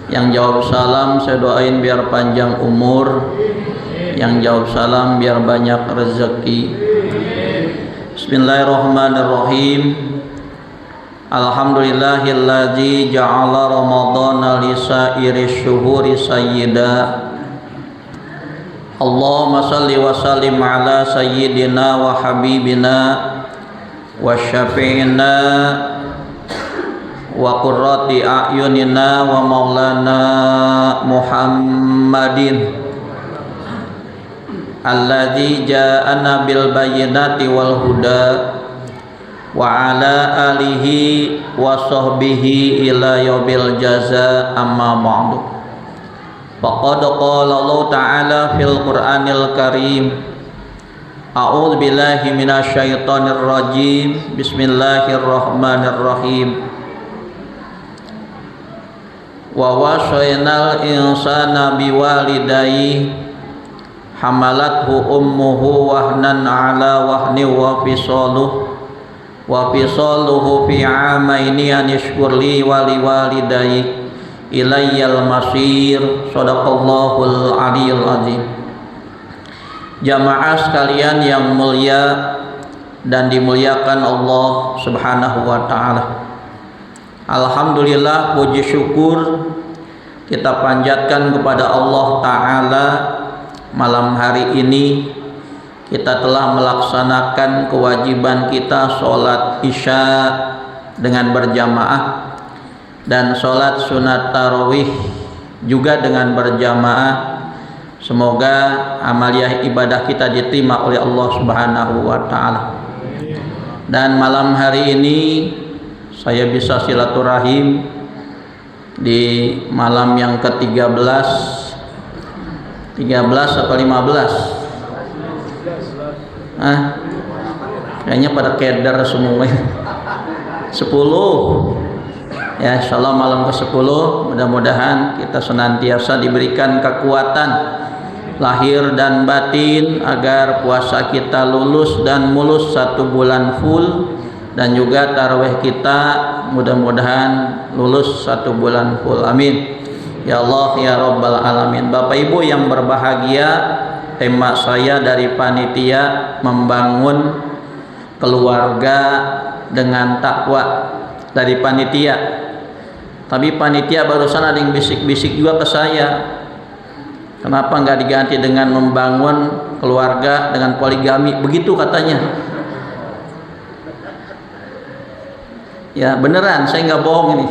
Yang jawab salam saya doain biar panjang umur, yang jawab salam biar banyak rezeki. Bismillahirrahmanirrahim. Alhamdulillahilladzi ja'ala ramadhana li sairi syuhuri sayyida. Allahumma salli wa sallim ala sayyidina wa habibina wa syafi'ina wa qurrati a'yunina wa maulana Muhammadin alladzi ja'ana bil bayyinati wal huda wa ala alihi wa sahbihi ila yaubil jaza amma ba'du. Faqad qala Allah ta'ala fil Qur'anil Karim, a'udzu billahi minasy syaithanir rajim, bismillahirrahmanirrahim. Wa wasaynal insana biwalidayhi hamalathu ummuhu wahnan ala wahni wa fisaluhu fi amaini anishkur li wa liwalidayhi ilayyal masir. Shadaqallahul aliyyul azim. Jamaah sekalian yang mulia dan dimuliakan Allah Subhanahu wa taala. Alhamdulillah, puji syukur kita panjatkan kepada Allah taala. Malam hari ini kita telah melaksanakan kewajiban kita sholat isya dengan berjamaah dan sholat sunat tarawih juga dengan berjamaah. Semoga amaliyah ibadah kita diterima oleh Allah Subhanahu wa taala. Dan malam hari ini saya bisa silaturahim di malam yang ke-13 atau 15? Kayaknya pada keder semua. 10 ya, insyaallah malam ke-10 mudah-mudahan kita senantiasa diberikan kekuatan lahir dan batin agar puasa kita lulus dan mulus 1 bulan full, dan juga tarawih kita mudah-mudahan lulus 1 bulan full. Amin ya Allah ya Rabbal alamin. Bapak Ibu yang berbahagia, tema saya dari panitia membangun keluarga dengan takwa dari panitia. Tapi panitia barusan ada yang bisik-bisik juga ke saya, kenapa nggak diganti dengan membangun keluarga dengan poligami, begitu katanya. Ya beneran, saya nggak bohong ini.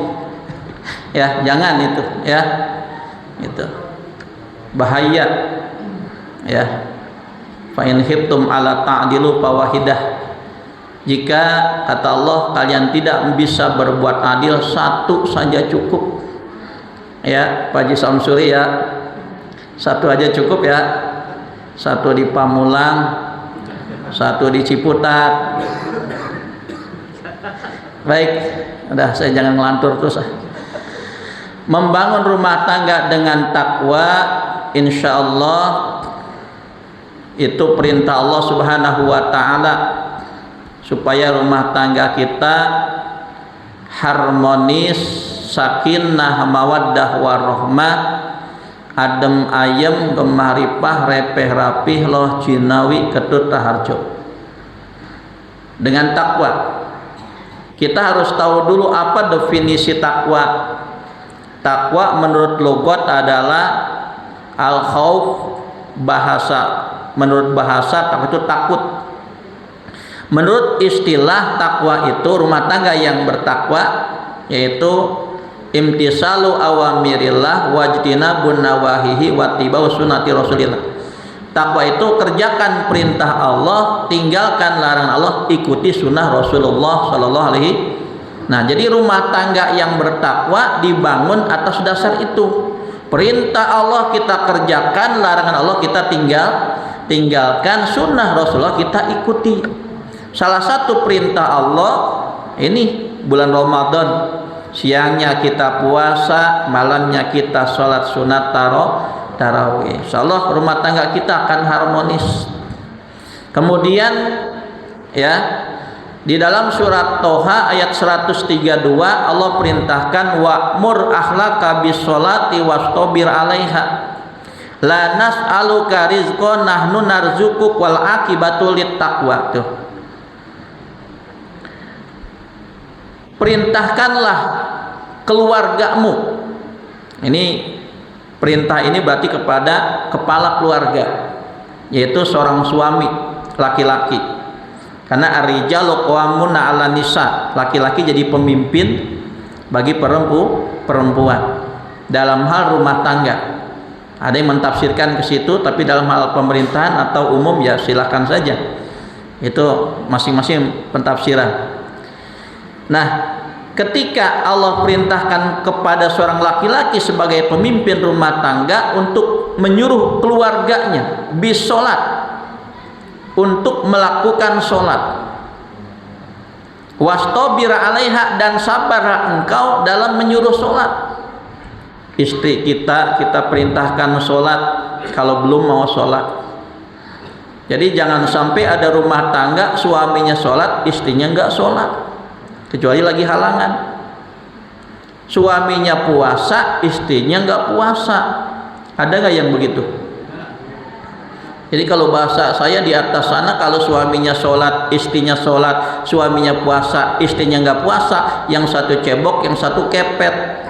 Ya jangan itu, ya itu bahaya. Ya, fa in khiftum ala ta'dilu fawahidah. Jika kata Allah kalian tidak bisa berbuat adil, 1 saja cukup. Ya, Pak Haji Samsuri ya, 1 aja cukup ya. 1 di Pamulang, 1 di Ciputat. Baik, udah saya jangan ngelantur terus. Membangun rumah tangga dengan takwa, insyaallah itu perintah Allah Subhanahu wa taala, supaya rumah tangga kita harmonis, sakinah, mawaddah warahmah, adem ayem, gemaripah, repeh rapih, loh jinawi ketut taharjo. Dengan takwa kita harus tahu dulu apa definisi takwa. Takwa menurut logat adalah al-khauf, menurut bahasa takwa itu takut. Menurut istilah takwa itu rumah tangga yang bertakwa yaitu imtisalu awamirillah wajtinabun nawahihi wattiba'u sunnati rasulillah. Takwa itu kerjakan perintah Allah, tinggalkan larangan Allah, ikuti sunnah Rasulullah sallallahu alaihi. Nah, jadi rumah tangga yang bertakwa dibangun atas dasar itu. Perintah Allah kita kerjakan, larangan Allah kita tinggalkan, sunnah Rasulullah kita ikuti. Salah satu perintah Allah ini bulan Ramadan, siangnya kita puasa, malamnya kita sholat sunat tarawih. Insyaallah rumah tangga kita akan harmonis. Kemudian ya, Di dalam surat Toha ayat 132 Allah perintahkan wa'mur akhlaka bis-sholati wastabir 'alaiha. La nas'aluka rizqan nahnu narzuquk wal aqibatu lit-taqwa. Tuh. Perintahkanlah keluargamu. Ini perintah ini berarti kepada kepala keluarga, yaitu seorang suami laki-laki. Karena ar-rijalu qawwamuna 'alan nisa, laki-laki jadi pemimpin bagi perempuan dalam hal rumah tangga. Ada yang mentafsirkan ke situ, tapi dalam hal pemerintahan atau umum ya silakan saja. Itu masing-masing pentafsiran. Nah, ketika Allah perintahkan kepada seorang laki-laki sebagai pemimpin rumah tangga untuk menyuruh keluarganya bisolat, untuk melakukan sholat, wastabir 'alaiha, dan sabarlah engkau dalam menyuruh sholat. Istri kita perintahkan sholat kalau belum mau sholat. Jadi jangan sampai ada rumah tangga suaminya sholat, istrinya enggak sholat, kecuali lagi halangan. Suaminya puasa, istrinya enggak puasa. Ada enggak yang begitu? Jadi kalau bahasa saya di atas sana, kalau suaminya sholat, istrinya sholat, suaminya puasa, istrinya nggak puasa, yang satu cebok, yang satu kepet.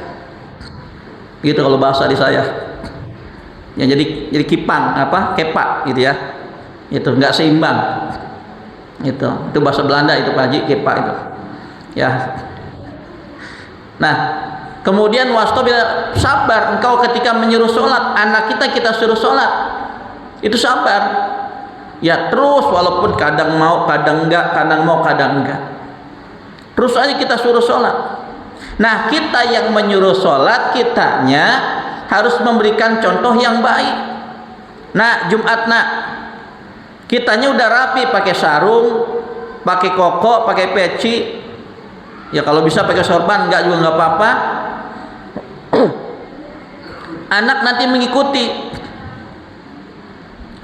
Gitu kalau bahasa di saya. Ya jadi kipang kepak gitu ya. Itu nggak seimbang. Itu bahasa Belanda itu Pak Haji, kepak itu. Ya. Nah, kemudian wastabir, sabar engkau ketika menyuruh sholat. Anak kita suruh sholat, itu sabar ya, terus walaupun kadang mau kadang enggak, kadang mau kadang enggak, terus aja kita suruh sholat. Nah, kita yang menyuruh sholat, kitanya harus memberikan contoh yang baik. Nah, Jumat nak, kitanya udah rapi, pakai sarung, pakai koko, pakai peci, ya kalau bisa pakai sorban enggak juga enggak apa-apa. Anak nanti mengikuti.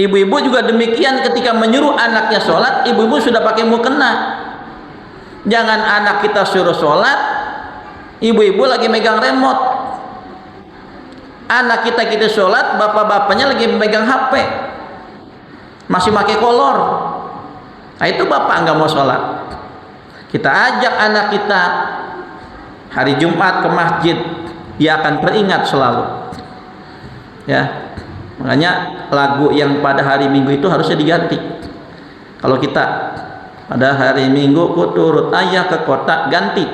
Ibu-ibu juga demikian, ketika menyuruh anaknya sholat, ibu-ibu sudah pakai mukena. Jangan anak kita suruh sholat, ibu-ibu lagi megang remote. Anak kita sholat, bapak-bapaknya lagi megang HP, masih pakai kolor. Nah, itu bapak nggak mau sholat. Kita ajak anak kita hari Jumat ke masjid, dia akan teringat selalu. Ya. Makanya lagu yang pada hari Minggu itu harusnya diganti. Kalau kita pada hari Minggu ku turut ayah ke kota, ganti.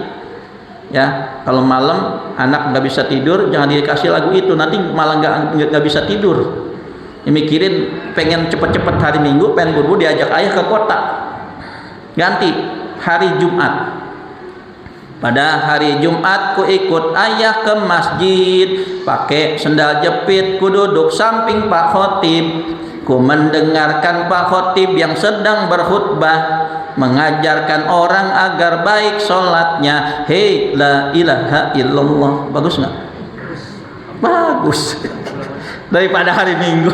Ya, kalau malam anak nggak bisa tidur, jangan dikasih lagu itu, nanti malah nggak bisa tidur. Mikirin pengen cepet-cepet hari Minggu, pengen buru-buru diajak ayah ke kota. Ganti hari Jumat. Pada hari Jumat ku ikut ayah ke masjid, pakai sendal jepit, ku duduk samping Pak Khotib, ku mendengarkan Pak Khotib yang sedang berkhutbah, mengajarkan orang agar baik sholatnya. Hei, la ilaha illallah. Bagus nggak? Bagus. Daripada hari Minggu.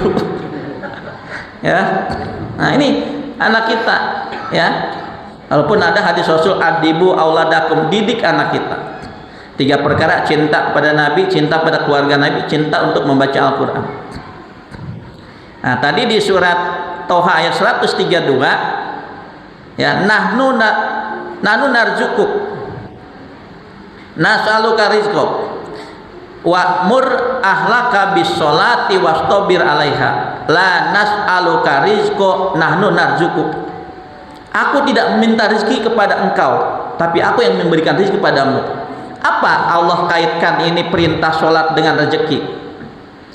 Ya. Nah, ini anak kita, ya. Walaupun ada hadis Rasul, adibu auladakum, didik anak kita. 3 perkara: cinta pada Nabi, cinta pada keluarga Nabi, cinta untuk membaca Al-Quran. Nah, tadi di surat Toha ayat 132, ya, nahnu narzukuk, nas'aluka rizqak, wa'mur ahlaka bis sholati wastabir 'alaiha. La nas'aluka rizqak, nahnu narzukuk. Aku tidak meminta rezeki kepada engkau, tapi aku yang memberikan rezeki kepadamu. Apa Allah kaitkan ini perintah sholat dengan rezeki?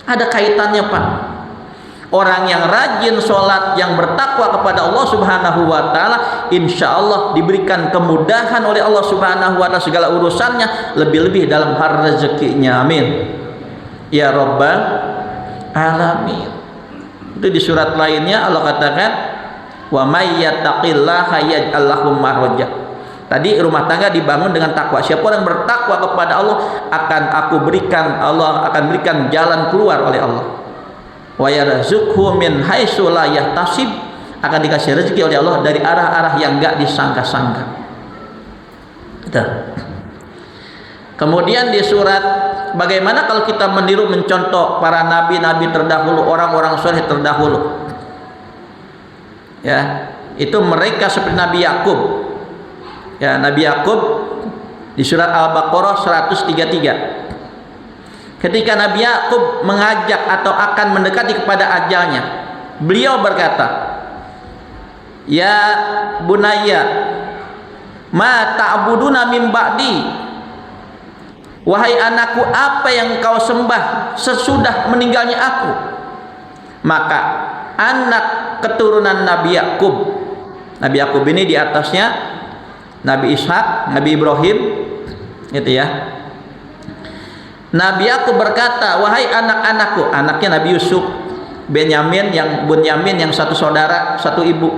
Ada kaitannya, Pak. Orang yang rajin sholat, yang bertakwa kepada Allah Subhanahu wa Ta'ala, insya Allah diberikan kemudahan oleh Allah Subhanahu wa Ta'ala segala urusannya, lebih-lebih dalam hal rezekinya. Amin ya Rabbal Alamin. Itu di surat lainnya Allah katakan, wa may yattaqillaha yaj'al lahu makhraja. Tadi rumah tangga dibangun dengan takwa. Siapa yang bertakwa kepada Allah, Allah akan berikan jalan keluar oleh Allah. Wa yarzuqhu min haitsu la yahtasib. akan dikasih rezeki oleh Allah dari arah-arah yang enggak disangka-sangka. Kemudian di surat, bagaimana kalau kita meniru mencontoh para nabi-nabi terdahulu, orang-orang soleh terdahulu? Ya, itu mereka seperti Nabi Yakub. Ya, Nabi Yakub di surat Al-Baqarah 133. Ketika Nabi Yakub mengajak atau akan mendekati kepada ajalnya, beliau berkata, "Ya bunayya, ma ta'buduna min ba'di?" Wahai anakku, apa yang kau sembah sesudah meninggalnya aku? Maka anak keturunan Nabi Yakub, Nabi Yakub ini di atasnya Nabi Ishak, Nabi Ibrahim, gitu ya. Nabi Yakub berkata, wahai anak-anakku, anaknya Nabi Yusuf, Bunyamin yang satu saudara, satu ibu.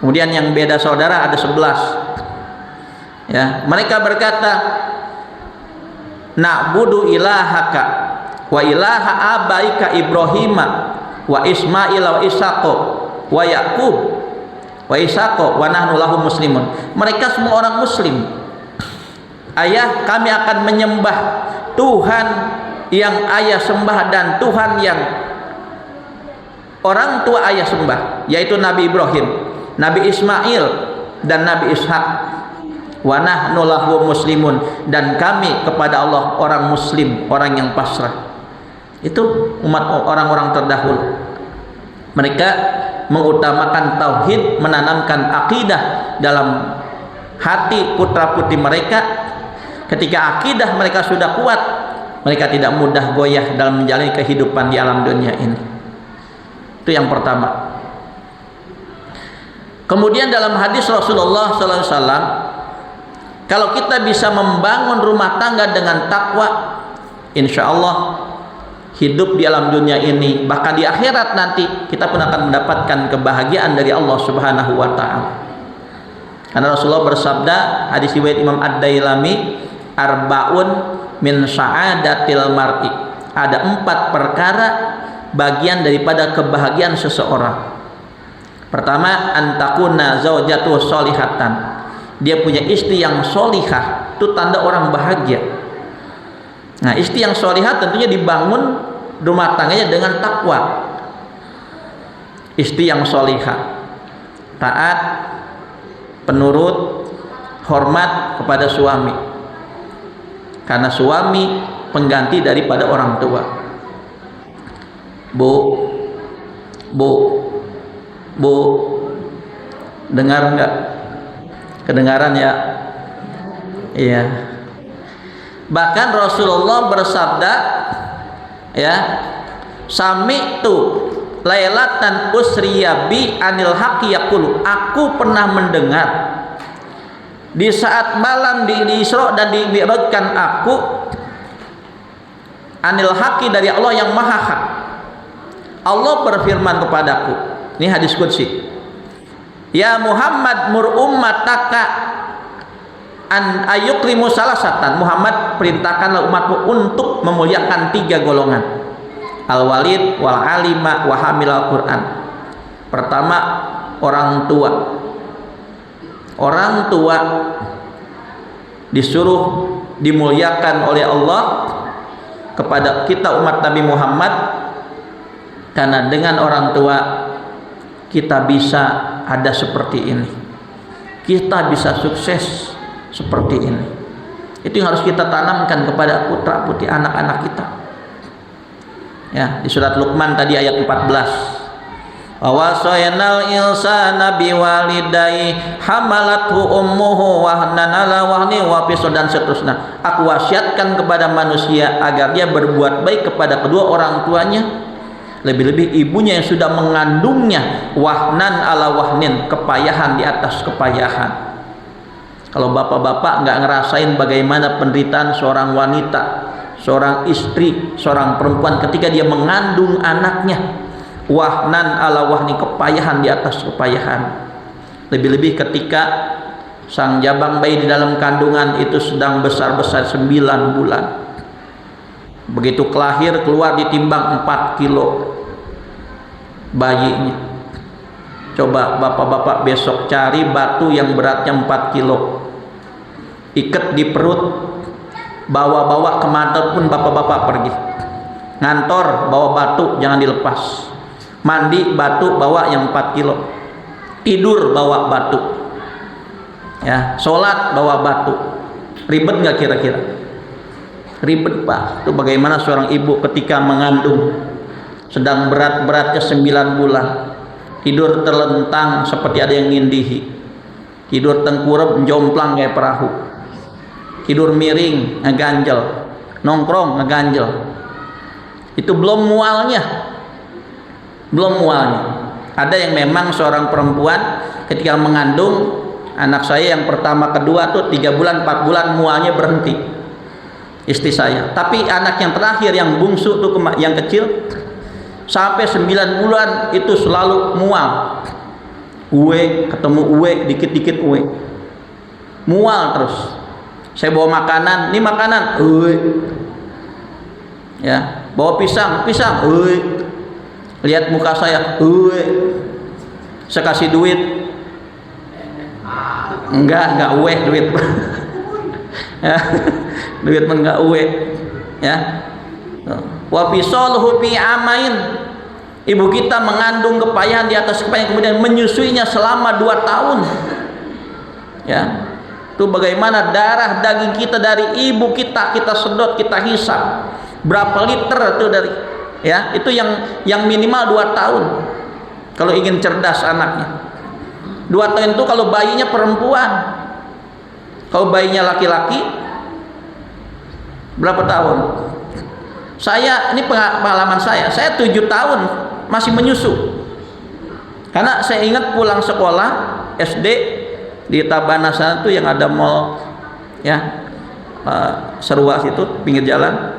Kemudian yang beda saudara ada 11. Ya, mereka berkata, na'budu ilahaka wa ilaha abaika Ibrahima wa Ismail wa Ishaqo wa Yaqub wa Ishaqo wa nahnu lahu muslimun. Mereka semua orang muslim. Ayah, kami akan menyembah Tuhan yang ayah sembah dan Tuhan yang orang tua ayah sembah, yaitu Nabi Ibrahim, Nabi Ismail dan Nabi Ishaq. Wa nahnu lahu muslimun, dan kami kepada Allah orang muslim, orang yang pasrah. Itu umat orang-orang terdahulu. Mereka mengutamakan tauhid, menanamkan akidah dalam hati putra-putri mereka. Ketika akidah mereka sudah kuat, mereka tidak mudah goyah dalam menjalani kehidupan di alam dunia ini. Itu yang pertama. Kemudian dalam hadis Rasulullah sallallahu alaihi wasallam, kalau kita bisa membangun rumah tangga dengan takwa, insya Allah hidup di alam dunia ini, bahkan di akhirat nanti, kita pun akan mendapatkan kebahagiaan dari Allah Subhanahu wa Ta'ala. Karena Rasulullah bersabda, hadis riwayat Imam Ad-Dailami, arba'un min sa'adatil mar'i. Ada 4 perkara bagian daripada kebahagiaan seseorang. Pertama, antakuna zaujatu solihatan. Dia punya istri yang solihah, itu tanda orang bahagia. Nah, istri yang solihah tentunya dibangun rumah tangganya dengan takwa. Istri yang solihah, taat, penurut, hormat kepada suami, karena suami pengganti daripada orang tua. Bu, dengar enggak? Kedengaran ya? Iya. Bahkan Rasulullah bersabda, ya, sami'tu lailatan usriya bi anil haqqi yaqulu. Aku pernah mendengar di saat malam di Isra dan dimi'rajkan aku anil haqqi, dari Allah yang maha hak. Allah berfirman kepadaku, ini hadis qudsi, ya Muhammad mur ummataka an ayukrimu salasatan. Muhammad, perintahkanlah umatmu untuk memuliakan 3 golongan, al-walid wal alima wa hamil al-Quran. Pertama, orang tua. Orang tua disuruh dimuliakan oleh Allah kepada kita umat Nabi Muhammad, karena dengan orang tua kita bisa ada seperti ini, kita bisa sukses seperti ini. Itu yang harus kita tanamkan kepada putra putri anak-anak kita. Ya, di surat Luqman tadi ayat 14, wawasaynal insana biwalidayhi hamalathu ummuhu wahnan ala wahni wa fisal, dan seterusnya. Aku wasiatkan kepada manusia agar dia berbuat baik kepada kedua orang tuanya, lebih-lebih ibunya yang sudah mengandungnya, wahnan ala wahnin, kepayahan di atas kepayahan. Kalau bapak-bapak nggak ngerasain bagaimana penderitaan seorang wanita, seorang istri, seorang perempuan ketika dia mengandung anaknya, wahnan ala wahni, kepayahan di atas kepayahan. Lebih-lebih ketika sang jabang bayi di dalam kandungan itu sedang besar-besar 9 bulan. Begitu kelahir keluar ditimbang 4 kilo bayinya. Coba bapak-bapak besok cari batu yang beratnya 4 kilo, ikat di perut, bawa-bawa kemana pun bapak-bapak pergi. Ngantor bawa batu, jangan dilepas. Mandi batu bawa yang 4 kilo. Tidur bawa batu. Ya, sholat bawa batu. Ribet nggak kira-kira? Ribet Pak. Itu bagaimana seorang ibu ketika mengandung, sedang berat-beratnya 9 bulan. Tidur terlentang seperti ada yang ngindihi. Tidur tengkurap jomplang kayak perahu. Tidur miring ngeganjel. Nongkrong ngeganjel. Itu belum mualnya. Belum mualnya. Ada yang memang seorang perempuan ketika mengandung, anak saya yang pertama kedua tuh 3 bulan 4 bulan mualnya berhenti. Istri saya. Tapi anak yang terakhir yang bungsu tuh yang kecil sampai 9 bulan itu selalu mual. Uwe ketemu uwe, dikit-dikit uwe. Mual terus. Saya bawa makanan, ini makanan, uwe. Ya, bawa pisang, uwe. Lihat muka saya, uwe. Saya kasih duit. Enggak uwe duit. Ya, duit men enggak uwe. Ya. Wa fisaluhu fi amain. Ibu kita mengandung kepayahan di atas kepayahan, kemudian menyusuinya selama 2 tahun. Ya. Itu bagaimana darah daging kita dari ibu kita sedot, kita hisap. Berapa liter itu dari, ya, itu yang minimal 2 tahun. Kalau ingin cerdas anaknya. 2 tahun itu kalau bayinya perempuan. Kalau bayinya laki-laki berapa tahun? Saya, ini pengalaman saya 7 tahun masih menyusu. Karena saya ingat pulang sekolah SD di Tabana sana tuh yang ada mall, ya, Serua situ pinggir jalan.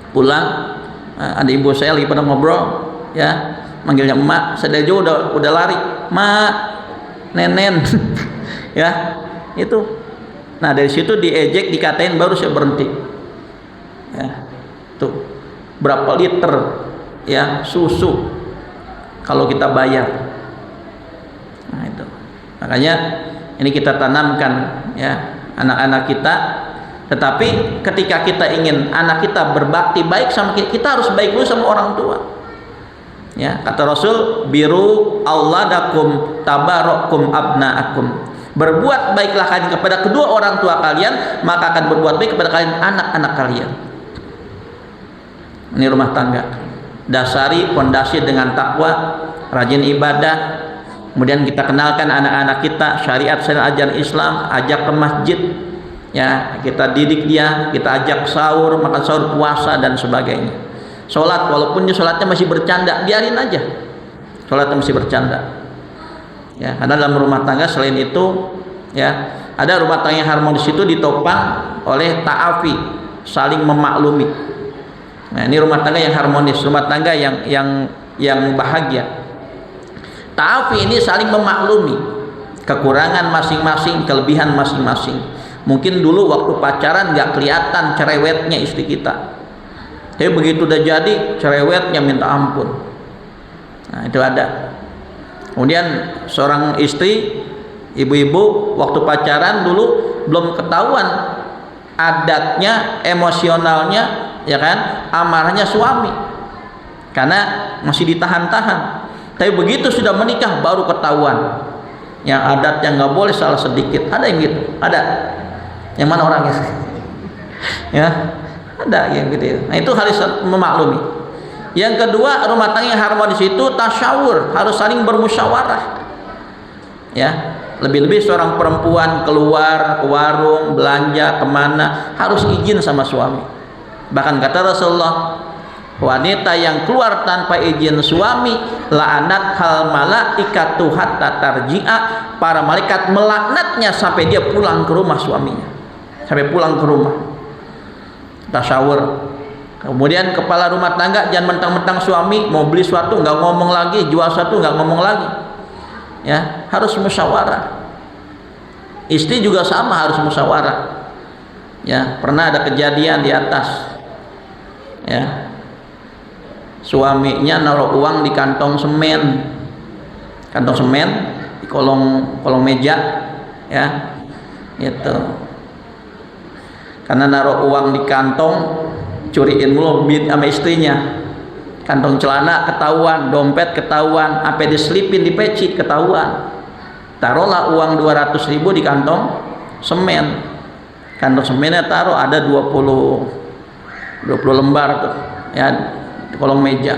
Pulang, ada ibu saya lagi pada ngobrol, ya, manggilnya emak. Saya juga udah lari, mak, nenen, ya, itu. Nah dari situ diejek, dikatain, baru saya berhenti. Ya. Tuh, berapa liter, ya, susu kalau kita bayar. Nah itu makanya ini kita tanamkan, ya, anak-anak kita. Tetapi ketika kita ingin anak kita berbakti baik sama kita harus baik dulu sama orang tua. Ya, kata Rasul, biru auladakum tabarakum abnaakum. Berbuat baiklah kalian kepada kedua orang tua kalian, maka akan berbuat baik kepada kalian anak-anak kalian. Ini rumah tangga. Dasari pondasi dengan takwa, rajin ibadah. Kemudian kita kenalkan anak-anak kita syariat ajaran Islam, ajak ke masjid. Ya, kita didik dia, kita ajak sahur, makan sahur, puasa dan sebagainya. Sholat, walaupun dia sholatnya masih bercanda, biarin aja. Sholatnya masih bercanda. Ya, karena dalam rumah tangga selain itu, ya, ada rumah tangga yang harmonis itu ditopang oleh ta'afi, saling memaklumi. Nah, ini rumah tangga yang harmonis, rumah tangga yang bahagia. Ta'afi ini saling memaklumi kekurangan masing-masing, kelebihan masing-masing. Mungkin dulu waktu pacaran nggak kelihatan cerewetnya istri kita, tapi begitu udah jadi cerewetnya minta ampun. Nah itu ada. Kemudian seorang istri, ibu-ibu waktu pacaran dulu belum ketahuan adatnya, emosionalnya, ya kan, amarahnya suami, karena masih ditahan-tahan. Tapi begitu sudah menikah baru ketahuan. Yang adatnya nggak boleh salah sedikit. Ada yang gitu, ada. Yang mana orangnya? Ya, ada yang gitu. Nah itu harus memaklumi. Yang kedua, rumah tangga yang harmonis itu tasyawur, harus saling bermusyawarah. Ya, lebih-lebih seorang perempuan keluar ke warung, belanja kemana harus izin sama suami. Bahkan kata Rasulullah, wanita yang keluar tanpa izin suami, la'anat hal malaikatu hatta tarji'a, para malaikat melaknatnya sampai dia pulang ke rumah suaminya, sampai pulang ke rumah. Tasyawur. Kemudian kepala rumah tangga jangan mentang-mentang suami mau beli suatu nggak ngomong lagi, jual suatu nggak ngomong lagi. Ya, harus musyawarah. Istri juga sama, harus musyawarah. Ya, pernah ada kejadian di atas. Ya, suaminya naruh uang di kantong semen. kantong semen di kolong meja, ya, itu. Karena naruh uang di kantong, curiin mulu sama istrinya. Kantong celana ketahuan, dompet ketahuan, apa diselipin di peci ketahuan. Taruhlah uang 200.000 di kantong semen. Kantong semennya taruh ada 20 lembar tuh, ya, di kolong meja.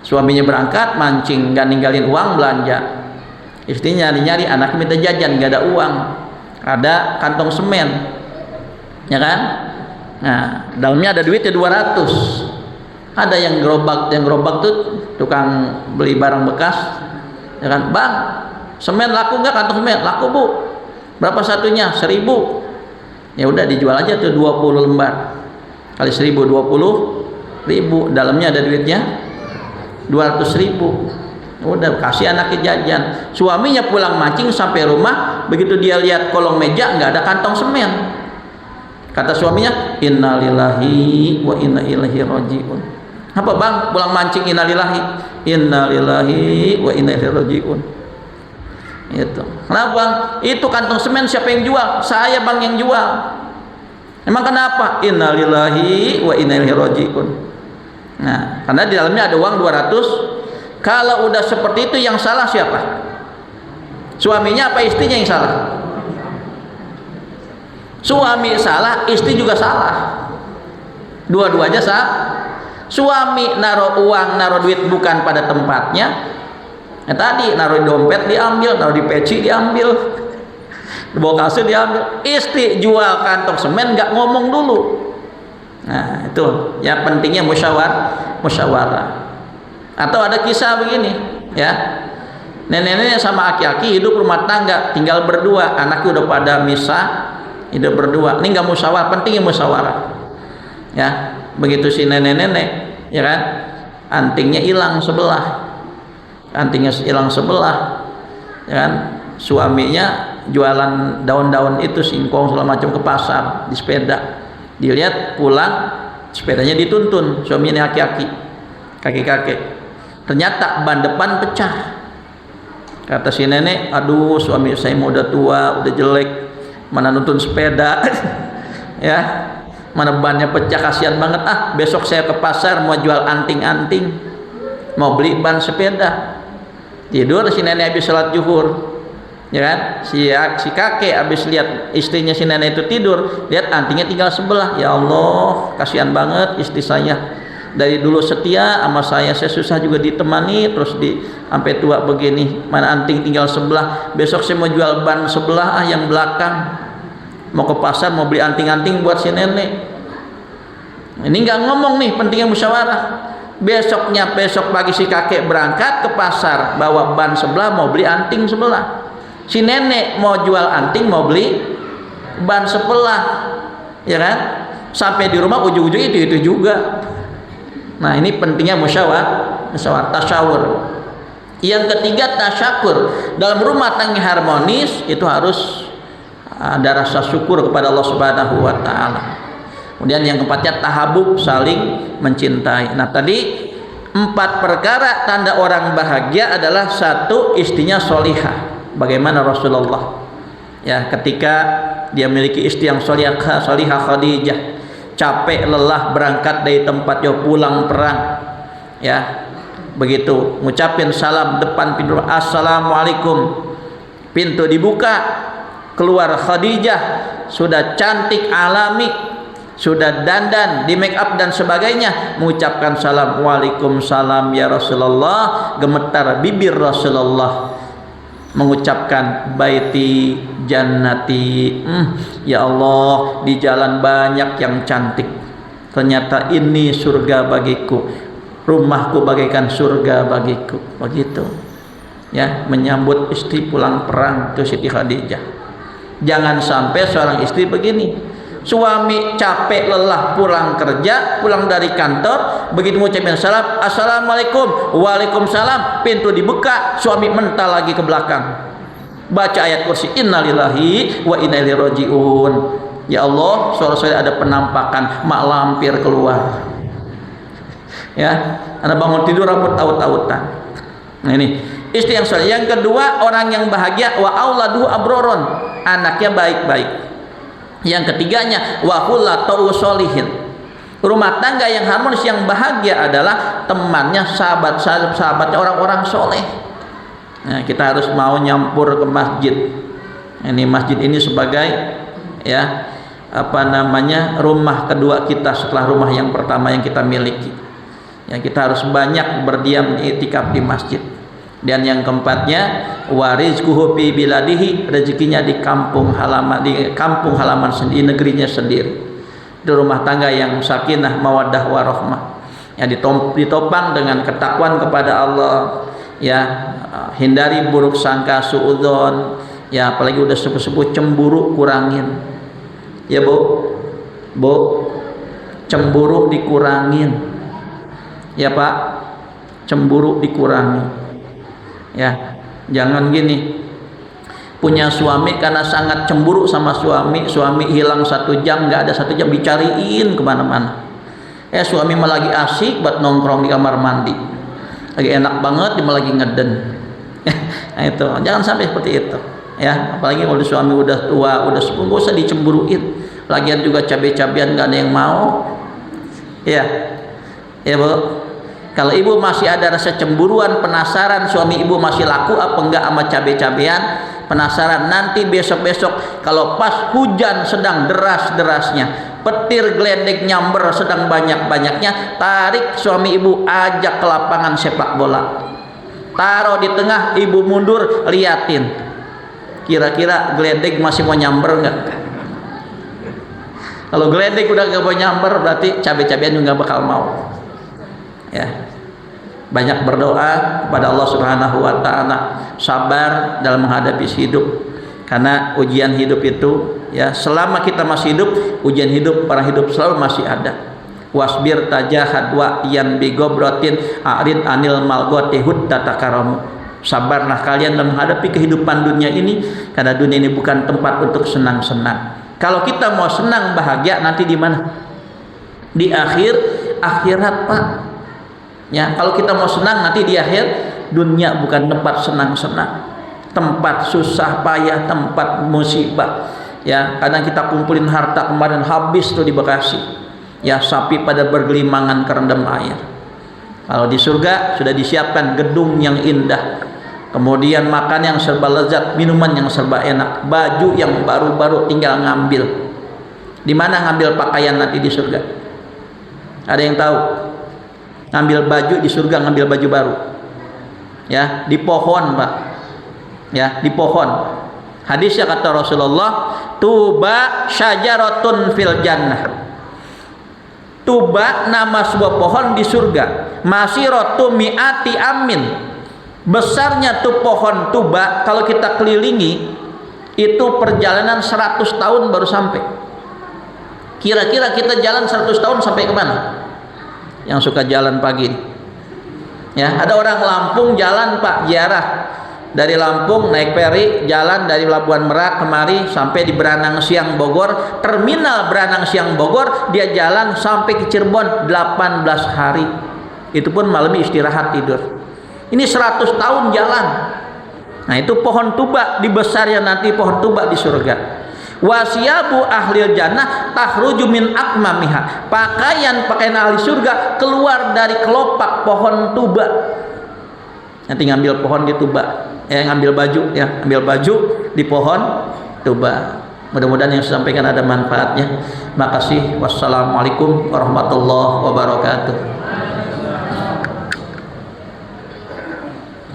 Suaminya berangkat mancing, nggak ninggalin uang belanja. Istrinya nyari-nyari, anaknya minta jajan, nggak ada uang, ada kantong semen, ya kan? Nah, dalamnya ada duitnya 200. Ada yang gerobak tuh tukang beli barang bekas, ya kan? Bang, semen laku nggak? Kantong semen laku, Bu. Berapa satunya? 1.000. Ya udah dijual aja tuh 20 lembar kali 1.000, 20.000. Dalamnya ada duitnya 200.000. Udah kasih anaknya jajan. Suaminya pulang mancing sampai rumah, begitu dia lihat kolong meja nggak ada kantong semen. Kata suaminya, innalillahi wa inna ilaihi rajiun. Apa bang? Pulang mancing innalillahi wa inna ilaihi rajiun. Itu. Kenapa bang? Itu kantong semen siapa yang jual? Saya bang yang jual. Emang kenapa? Innalillahi wa inna ilaihi rajiun. Nah, karena di dalamnya ada uang 200. Kalau udah seperti itu yang salah siapa? Suaminya apa istrinya yang salah? Suami salah, istri juga salah. Dua-duanya salah. Suami naruh uang, naruh duit bukan pada tempatnya. Tadi naruh di dompet diambil, naruh di peci diambil, di bawah kasur diambil. Istri jual kantong semen nggak ngomong dulu. Nah itu ya pentingnya musyawarah. Atau ada kisah begini, ya, nenek-nenek sama aki-aki hidup rumah tangga, tinggal berdua, anaknya udah pada misah, hidup berdua. Ini nggak musyawarah, pentingnya musyawarah. Ya, begitu si nenek-nenek, ya kan, antingnya hilang sebelah, ya kan, suaminya jualan daun-daun itu singkong segala macam ke pasar di sepeda. Dilihat pulang, sepedanya dituntun, suaminya aki-aki, kakek-kakek. Ternyata ban depan pecah. Kata si nenek, aduh suami saya udah tua, udah jelek, mana nuntun sepeda, ya, mana bannya pecah, kasihan banget. Besok saya ke pasar mau jual anting-anting, mau beli ban sepeda. Tidur si nenek habis sholat zuhur, ya kan, si kakek habis lihat istrinya si nenek itu tidur, lihat antingnya tinggal sebelah. Ya Allah, kasihan banget istri saya, dari dulu setia sama saya susah juga ditemani, terus sampai tua begini, mana anting tinggal sebelah. Besok saya mau jual ban sebelah yang belakang, mau ke pasar mau beli anting-anting buat si nenek. Ini nggak ngomong nih, pentingnya musyawarah. Besok pagi si kakek berangkat ke pasar bawa ban sebelah, mau beli anting sebelah. Si nenek mau jual anting, mau beli ban sebelah, ya kan? Sampai di rumah ujung-ujung itu juga. Nah ini pentingnya musyawarah, tasyawur. Yang ketiga tasyakur. Dalam rumah tangga harmonis itu harus ada rasa syukur kepada Allah Subhanahu wa taala. Kemudian yang keempatnya tahabub, saling mencintai. Nah tadi 4 perkara tanda orang bahagia adalah 1, istrinya solihah. Bagaimana Rasulullah? Ya, ketika dia memiliki istri yang solihah Khadijah, capek lelah berangkat dari tempatnya pulang perang, ya, begitu ngucapin salam depan pintu, assalamualaikum, pintu dibuka, keluar Khadijah sudah cantik alami, sudah dandan, di make up dan sebagainya, mengucapkan salam, waalaikumsalam ya Rasulullah. Gemetar bibir Rasulullah mengucapkan baiti jannati, ya Allah, di jalan banyak yang cantik, ternyata ini surga bagiku, rumahku bagaikan surga bagiku. Begitu, ya, menyambut istri pulang perang ke Siti Khadijah. Jangan sampai seorang istri begini, suami capek lelah pulang kerja, pulang dari kantor, begitu mengucapkan salam, assalamualaikum, waalaikumsalam, pintu dibuka, suami mental lagi ke belakang, baca ayat kursi, innalillahi wa inna ilaihi rajiun. Ya Allah, suara saya ada penampakan, mak lampir keluar, ya, anak bangun tidur rambut aut-autan. Nah ini istri yang soleh. Yang kedua, orang yang bahagia, wa auladuhu abroron, anaknya baik-baik. Yang ketiganya, wa hullatu solihin, rumah tangga yang harmonis, yang bahagia adalah temannya, sahabatnya orang-orang soleh. Nah, kita harus mau nyampur ke masjid. Ini masjid ini sebagai ya rumah kedua kita setelah rumah yang pertama yang kita miliki. Ya, kita harus banyak berdiam i'tikaf di masjid. Dan yang keempatnya, warizquhu fi biladihi, rezekinya di kampung halaman sendiri, negerinya sendiri. Di rumah tangga yang sakinah, mawaddah warahmah, yang ditopang dengan ketakwaan kepada Allah, ya, hindari buruk sangka, suudzon, ya, apalagi udah sepuh-sepuh cemburu kurangin, ya bu, cemburu dikurangin, ya pak, cemburu dikurangi, ya, jangan gini, punya suami karena sangat cemburu sama suami hilang 1 jam, nggak ada 1 jam dicariin kemana-mana. Suami malah lagi asik buat nongkrong di kamar mandi, lagi enak banget, dia malah lagi ngeden. Nah itu, jangan sampai seperti itu, ya. Apalagi kalau suami udah tua, udah sepuh, gak usah dicemburuin. Lagian juga cabai-cabian nggak ada yang mau, ya, ya bu. Kalau ibu masih ada rasa cemburuan, penasaran suami ibu masih laku apa enggak sama cabai-cabean, penasaran, nanti besok-besok kalau pas hujan sedang deras-derasnya, petir geledek nyamber sedang banyak-banyaknya, tarik suami ibu, ajak ke lapangan sepak bola, taruh di tengah, ibu mundur, liatin kira-kira geledek masih mau nyamber enggak. Kalau geledek udah gak mau nyamber, berarti cabai-cabean juga bakal mau. Ya, banyak berdoa kepada Allah Subhanahu wa taala, sabar dalam menghadapi hidup, karena ujian hidup itu, ya, selama kita masih hidup, ujian hidup, para hidup selalu masih ada. Wasbir tajahad wa yan bigobratin a'rid anil malgoti hudda takaramu. Sabarlah kalian dalam menghadapi kehidupan dunia ini, karena dunia ini bukan tempat untuk senang-senang. Kalau kita mau senang bahagia, nanti di mana? Di akhirat pak. Ya, kalau kita mau senang nanti di akhir, dunia bukan tempat senang-senang, tempat susah payah, tempat musibah. Ya, kadang kita kumpulin harta kemarin habis tuh di Bekasi. Ya, sapi pada bergelimangan kerendam air. Kalau di surga sudah disiapkan gedung yang indah, kemudian makan yang serba lezat, minuman yang serba enak, baju yang baru-baru tinggal ngambil. Di mana ngambil pakaian nanti di surga? Ada yang tahu? Ngambil baju di surga, ngambil baju baru, ya, di pohon pak, ya, di pohon. Hadisnya kata Rasulullah, tuba syajaratun fil jannah. Tuba nama sebuah pohon di surga, masiratu mi'ati amin, besarnya tuh pohon tuba kalau kita kelilingi itu perjalanan 100 tahun baru sampai. Kira-kira kita jalan 100 tahun sampai kemana? Yang suka jalan pagi, ya, ada orang Lampung jalan pak, ziarah dari Lampung naik feri jalan dari Pelabuhan Merak kemari sampai di Beranang Siang Bogor, terminal Beranang Siang Bogor, dia jalan sampai ke Cirebon 18 hari, itu pun malam istirahat tidur. Ini 100 tahun jalan. Nah itu pohon tuba, di besarnya nanti pohon tuba di surga. Wasiyabu ahlil jannah takhruju min akmamiha, pakaian ahli surga keluar dari kelopak pohon tuba. Nanti ngambil pohon di tuba, ngambil baju, ya, ambil baju di pohon tuba. Mudah-mudahan yang saya sampaikan ada manfaatnya. Makasih. Wassalamualaikum warahmatullahi wabarakatuh.